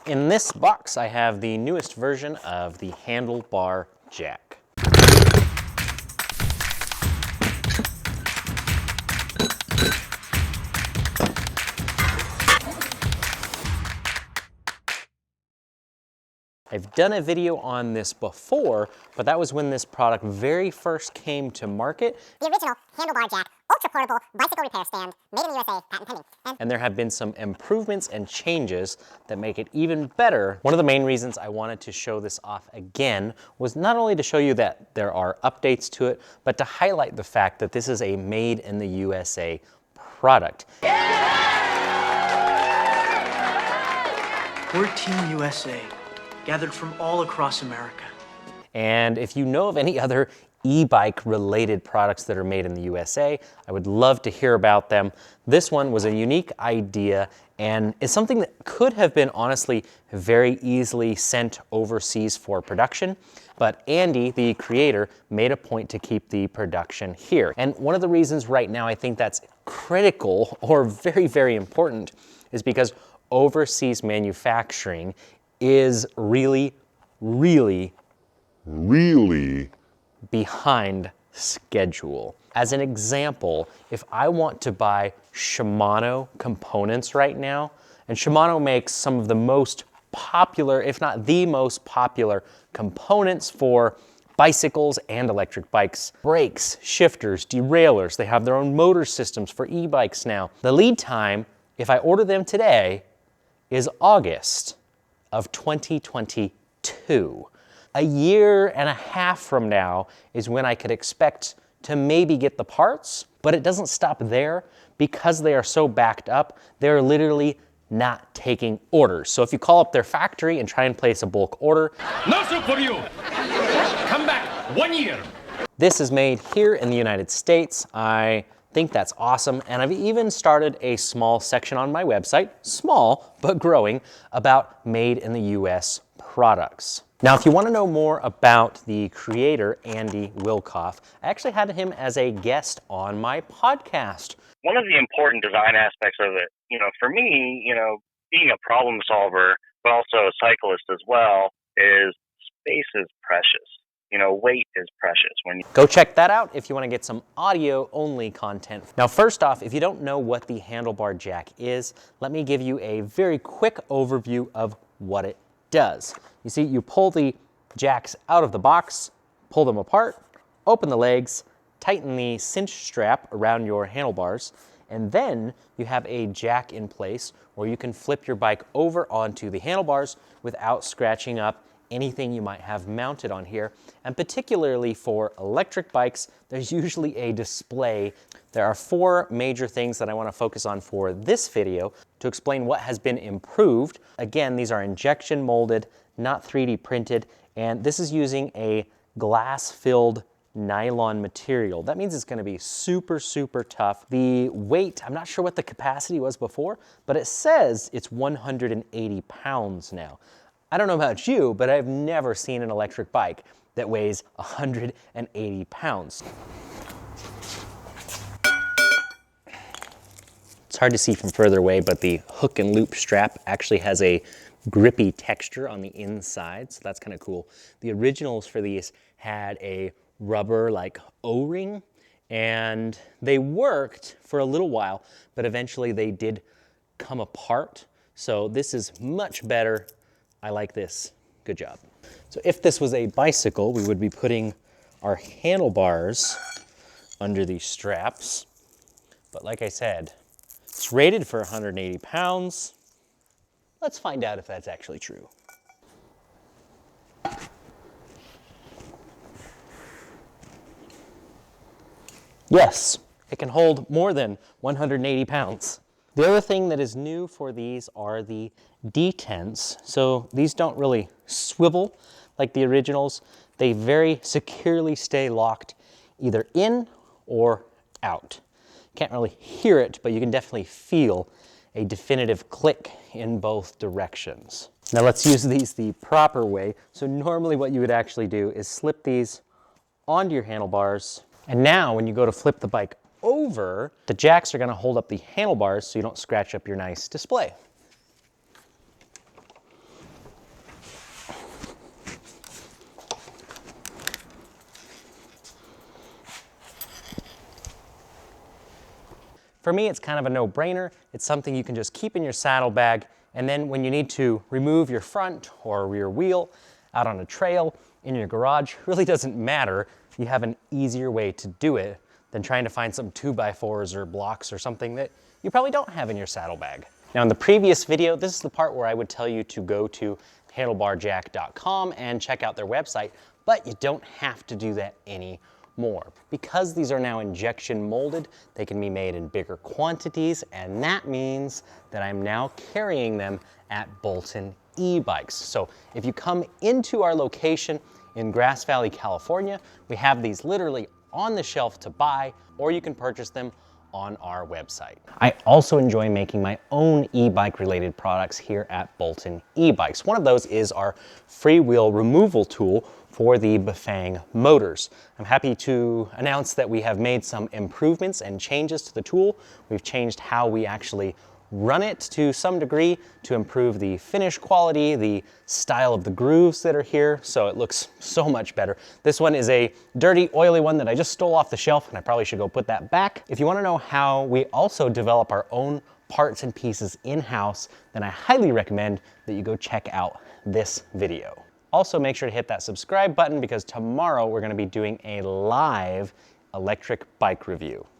In this box, I have the newest version of the Handlebar Jack. I've done a video on this before, but that was when this product very first came to market. The original Handlebar Jack, ultra-portable bicycle repair stand, made in the USA, patent pending. And there have been some improvements and changes that make it even better. One of the main reasons I wanted to show this off again was not only to show you that there are updates to it, but to highlight the fact that this is a made in the USA product. We're Team USA. Gathered from all across America. And if you know of any other e-bike related products that are made in the USA, I would love to hear about them. This one was a unique idea and is something that could have been honestly very easily sent overseas for production. But Andy, the creator, made a point to keep the production here. And one of the reasons right now I think that's critical or very, very important is because overseas manufacturing is really behind schedule. As an example, if I want to buy Shimano components right now, and Shimano makes some of the most popular, if not the most popular, components for bicycles and electric bikes. Brakes, shifters, derailleurs, they have their own motor systems for e-bikes now. The lead time, if I order them today, is August of 2022. A year and a half from now is when I could expect to maybe get the parts, but it doesn't stop there. Because they are so backed up, they're literally not taking orders. So if you call up their factory and try and place a bulk order, no soup for you. Come back 1 year. This is made here in the United States. I think that's awesome, and I've even started a small section on my website, small but growing, about made in the US products. Now, if you want to know more about the creator, Andy Wilkoff, I actually had him as a guest on my podcast. One of the important design aspects of it, for me, being a problem solver, but also a cyclist as well, is space is precious. Weight is precious. Go check that out if you want to get some audio-only content. Now, first off, if you don't know what the Handlebar Jack is, let me give you a very quick overview of what it does. You see, you pull the jacks out of the box, pull them apart, open the legs, tighten the cinch strap around your handlebars, and then you have a jack in place where you can flip your bike over onto the handlebars without scratching up anything you might have mounted on here. And particularly for electric bikes, there's usually a display. There are 4 major things that I want to focus on for this video to explain what has been improved. Again, these are injection molded, not 3D printed, and this is using a glass-filled nylon material. That means it's going to be super, super tough. The weight, I'm not sure what the capacity was before, but it says it's 180 pounds now. I don't know about you, but I've never seen an electric bike that weighs 180 pounds. It's hard to see from further away, but the hook and loop strap actually has a grippy texture on the inside, so that's kind of cool. The originals for these had a rubber like O-ring, and they worked for a little while, but eventually they did come apart. So this is much better. I like this. Good job. So if this was a bicycle, we would be putting our handlebars under these straps. But like I said, it's rated for 180 pounds. Let's find out if that's actually true. Yes, it can hold more than 180 pounds. The other thing that is new for these are the detents. So these don't really swivel like the originals. They very securely stay locked either in or out. Can't really hear it, but you can definitely feel a definitive click in both directions. Now let's use these the proper way. So normally what you would actually do is slip these onto your handlebars. And now when you go to flip the bike over, the jacks are going to hold up the handlebars so you don't scratch up your nice display. For me, it's kind of a no-brainer. It's something you can just keep in your saddlebag, and then when you need to remove your front or rear wheel out on a trail, in your garage, really doesn't matter. You have an easier way to do it than trying to find some 2x4s or blocks or something that you probably don't have in your saddlebag. Now in the previous video, this is the part where I would tell you to go to handlebarjack.com and check out their website, but you don't have to do that anymore. Because these are now injection molded, they can be made in bigger quantities, and that means that I'm now carrying them at Bolton e-bikes. So if you come into our location in Grass Valley, California, we have these literally on the shelf to buy, or you can purchase them on our website. I also enjoy making my own e-bike related products here at Bolton e-bikes. One of those is our freewheel removal tool for the Bafang motors. I'm happy to announce that we have made some improvements and changes to the tool. We've changed how we actually run it to some degree to improve the finish quality, the style of the grooves that are here, so it looks so much better. This one is a dirty, oily one that I just stole off the shelf, and I probably should go put that back. If you want to know how we also develop our own parts and pieces in-house, then I highly recommend that you go check out this video. Also, make sure to hit that subscribe button because tomorrow we're going to be doing a live electric bike review.